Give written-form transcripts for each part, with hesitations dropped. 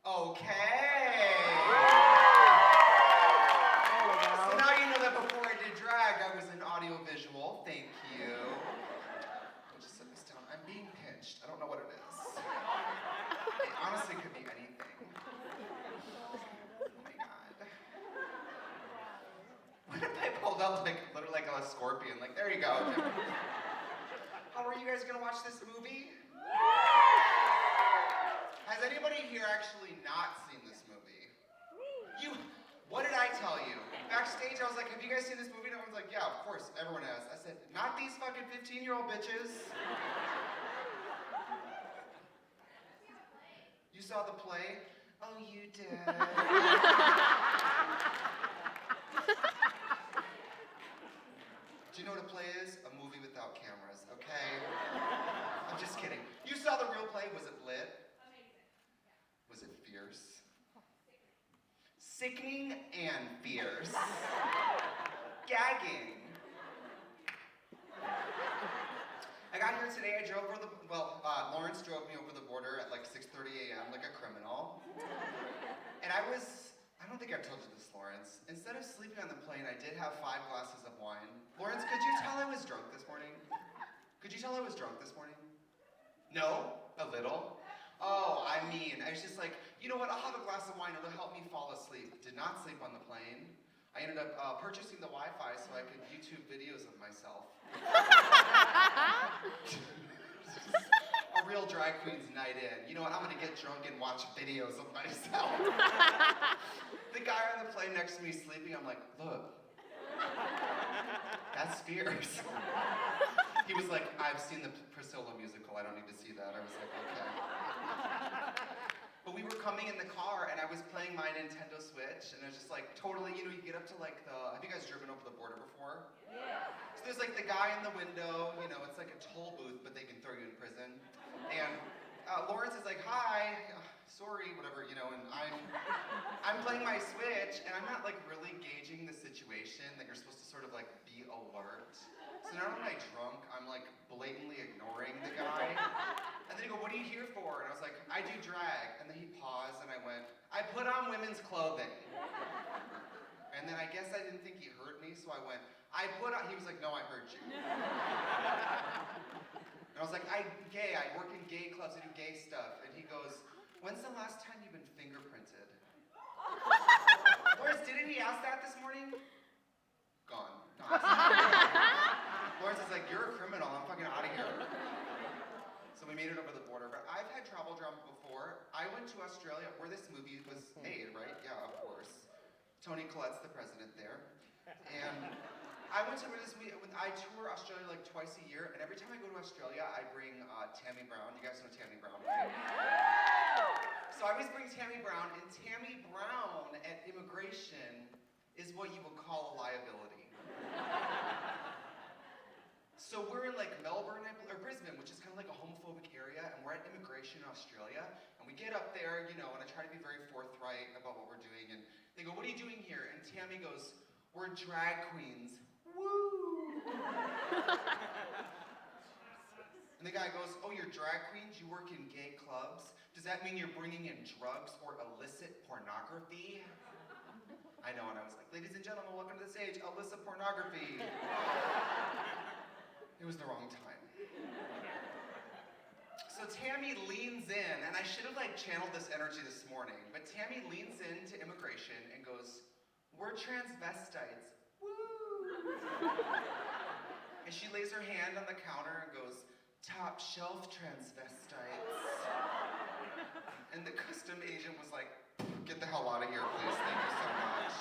Okay. So now you know that before I did drag, I was in audiovisual. Thank you. I'll just set this down. I'm being pinched. I don't know what it is. It honestly could be anything. Oh my god. What if I pulled out like literally like a scorpion? Like, there you go. How are you guys gonna watch this movie? Has anybody here actually not seen this movie? What did I tell you? Backstage, I was like, have you guys seen this movie? And everyone's like, yeah, of course, everyone has. I said, not these fucking 15-year-old bitches. You saw the play? Oh, you did. Do you know what a play is? A movie without cameras, okay? I'm just kidding. You saw the real play, was it lit? Was it fierce? Sickening and fierce. Gagging. I got here today, I drove over Lawrence drove me over the border at like 6:30 a.m. like a criminal. And I don't think I've told you this, Lawrence. Instead of sleeping on the plane, I did have 5 glasses of wine. Lawrence, could you tell I was drunk this morning? Could you tell I was drunk this morning? No? A little? Oh, I was just like, you know what, I'll have a glass of wine, it'll help me fall asleep. Did not sleep on the plane. I ended up purchasing the Wi-Fi so I could YouTube videos of myself. A real drag queen's night in. You know what, I'm gonna get drunk and watch videos of myself. The guy on the plane next to me sleeping, I'm like, look, that's fierce. He was like, I've seen the Priscilla musical, I don't need to see that. I was like, okay. But we were coming in the car and I was playing my Nintendo Switch and it was just like totally, you get up to like have you guys driven over the border before? Yeah. So there's like the guy in the window, it's like a toll booth, but they can throw you in prison. And Lawrence is like, hi, sorry, whatever, and I'm playing my Switch and I'm not like really gauging the situation that you're supposed to sort of like be alert. So not only am I drunk, I'm like blatantly ignoring the guy. And then he go, what are you here for? And I was like, I do drag. And then he paused and I went, I put on women's clothing. And then I guess I didn't think he heard me, so I went, he was like, no, I heard you. And I was like, I'm gay, I work in gay clubs, I do gay stuff. And he goes, when's the last time you've been fingerprinted? Lawrence, didn't he ask that this morning? Gone. No, Lawrence is like, you're a criminal, I'm fucking out of here. So we made it over the border, but I've had travel drama before. I went to Australia, where this movie was made, right? Yeah, of course. Tony Collette's the president there. And I went to this movie, I tour Australia like twice a year, and every time I go to Australia, I bring Tammy Brown. You guys know Tammy Brown, right? So I always bring Tammy Brown, and Tammy Brown at immigration is what you would call a liability. So we're in like Melbourne, or Brisbane, which is kind of like a homophobic area, and we're at immigration in Australia, and we get up there, and I try to be very forthright about what we're doing, and they go, what are you doing here? And Tammy goes, we're drag queens. Woo! And the guy goes, oh, you're drag queens? You work in gay clubs? Does that mean you're bringing in drugs or illicit pornography? I know, and I was like, ladies and gentlemen, welcome to the stage, illicit pornography. It was the wrong time. So Tammy leans in, and I should have like channeled this energy this morning, but Tammy leans into immigration and goes, we're transvestites, woo! And she lays her hand on the counter and goes, top shelf transvestites. And the custom agent was like, get the hell out of here, please, thank you so much.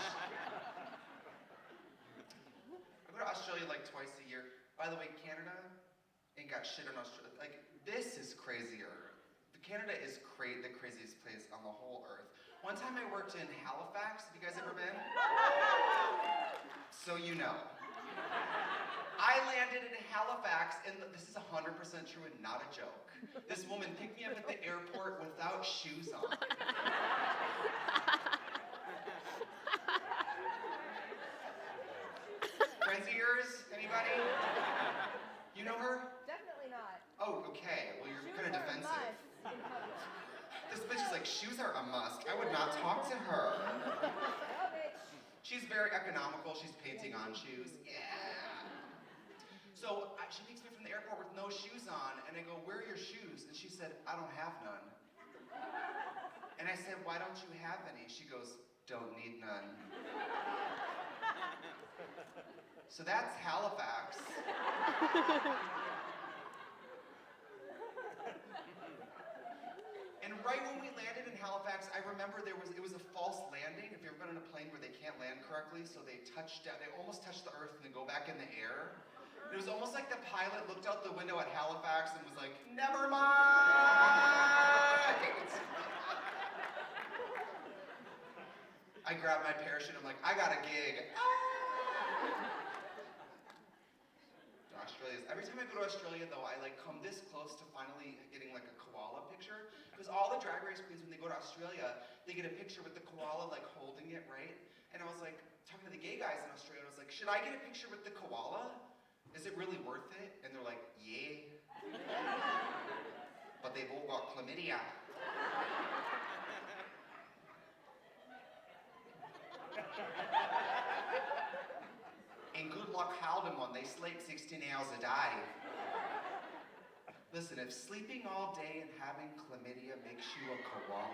I go to Australia like twice a year. By the way, Canada ain't got shit on Australia. Like, this is crazier. Canada is the craziest place on the whole earth. One time I worked in Halifax. Have you guys ever been? So you know. I landed in Halifax, and this is 100% true and not a joke. This woman picked me up at the airport without shoes on. friends of yours? Anybody? You know her? Definitely not. Oh, okay. Well, you're kind of Shoes are a defensive. must. This bitch is like, shoes are a must. I would not talk to her. Oh, bitch. She's very economical. She's painting on shoes. Yeah. So she takes me from the airport with no shoes on, and I go, where are your shoes? And she said, I don't have none. And I said, why don't you have any? She goes, don't need none. So that's Halifax. And right when we landed in Halifax, I remember it was a false landing. If you've ever been on a plane where they can't land correctly, so they almost touch the earth and then go back in the air. It was almost like the pilot looked out the window at Halifax and was like, never mind! I grabbed my parachute, I'm like, I got a gig. Australia. Every time I go to Australia, though, I like come this close to finally getting like a koala picture. Because all the Drag Race queens, when they go to Australia, they get a picture with the koala like holding it, right? And I was like, talking to the gay guys in Australia, I was like, should I get a picture with the koala? Is it really worth it? And they're like, yeah. But they've all got chlamydia. And good luck holding one. They sleep 16 hours a day. Listen, if sleeping all day and having chlamydia makes you a koala,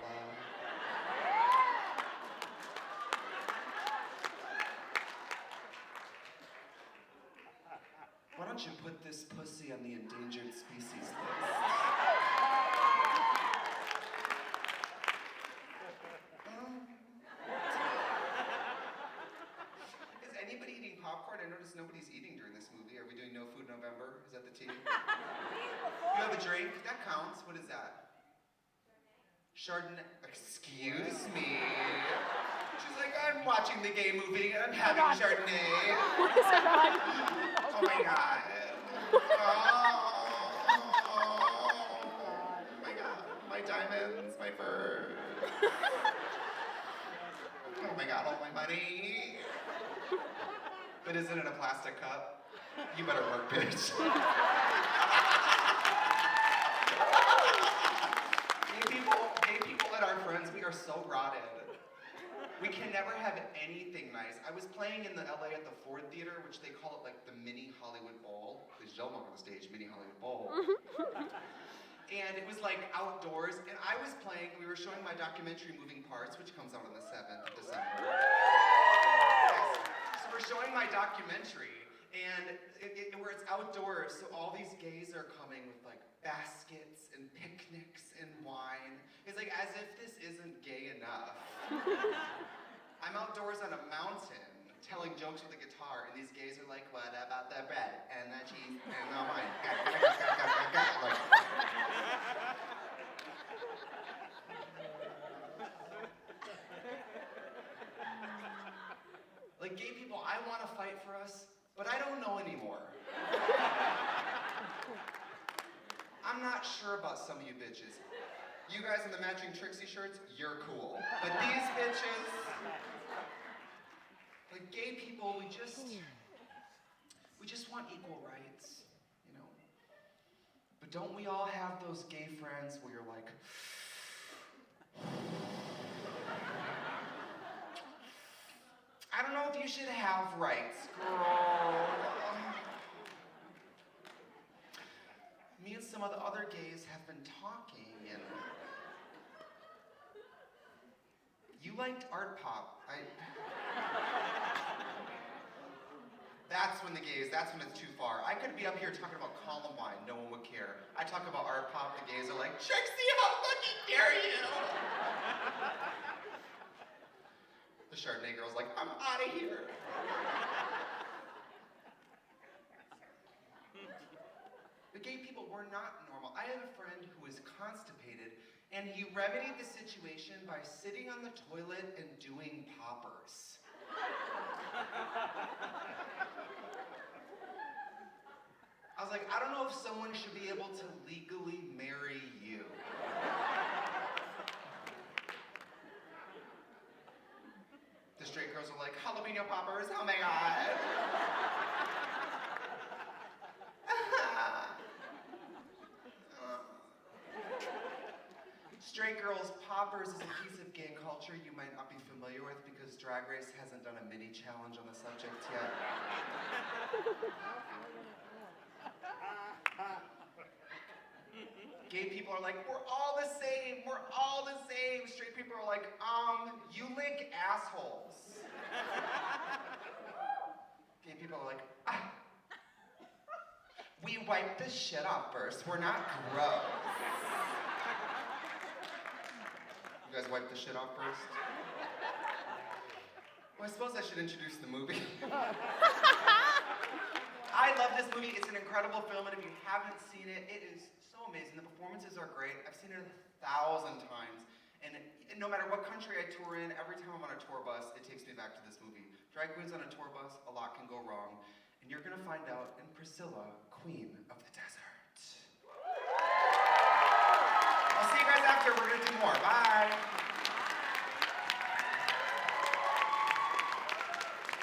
why don't you put this pussy on the endangered species list? Is anybody eating popcorn? I noticed nobody's eating during this movie. Are we doing No Food November? Is that the tea? You have a drink? That counts. What is that? Chardonnay. Excuse me. She's like, I'm watching the gay movie and I'm having Chardonnay. What is that? Oh my god. Oh my god. My diamonds, my fur. Oh my god, all my money. But is it in a plastic cup? You better work, bitch. Gay people and our friends, we are so rotted. We can never have anything nice. I was playing in the LA at the Ford Theater, which they call it like the mini Hollywood Bowl. Please don't walk on the stage, mini Hollywood Bowl. And it was like outdoors, and I was playing, we were showing my documentary Moving Parts, which comes out on the 7th of December. Yes. So we're showing my documentary, and where it's outdoors, so all these gays are coming with like baskets and picnics and wine. It's like as if this isn't gay enough. I'm outdoors on a mountain telling jokes with a guitar, and these gays are like, what about the bread and the cheese and the wine? Like gay people, I want to fight for us, but I don't know anymore. I'm not sure about some of you bitches. You guys in the matching Trixie shirts, you're cool. But these bitches, like gay people, we just want equal rights, you know? But don't we all have those gay friends where you're like, I don't know if you should have rights, girl. Me and some of the other gays have been talking, and you liked art pop. That's when it's too far. I could be up here talking about Columbine, no one would care. I talk about art pop, the gays are like, Trixie, how fucking dare you? The Chardonnay girl's like, I'm out of here. The gay people were not normal. I have a friend who is constipated, and he remedied the situation by sitting on the toilet and doing poppers. I was like, I don't know if someone should be able to legally marry you. The straight girls are like, jalapeno poppers, oh my god. poppers is a piece of gay culture you might not be familiar with because Drag Race hasn't done a mini challenge on the subject yet. Gay people are like, we're all the same, we're all the same. Straight people are like, you lick assholes. Gay people are like, we wipe the shit off first, we're not gross. You guys wipe the shit off first? Well, I suppose I should introduce the movie. I love this movie, it's an incredible film, and if you haven't seen it, it is so amazing. The performances are great. I've seen it 1,000 times. And no matter what country I tour in, every time I'm on a tour bus, it takes me back to this movie. Drag queens on a tour bus, a lot can go wrong. And you're gonna find out in Priscilla, Queen of the Desert. I'll see you guys after, we're gonna do more, bye.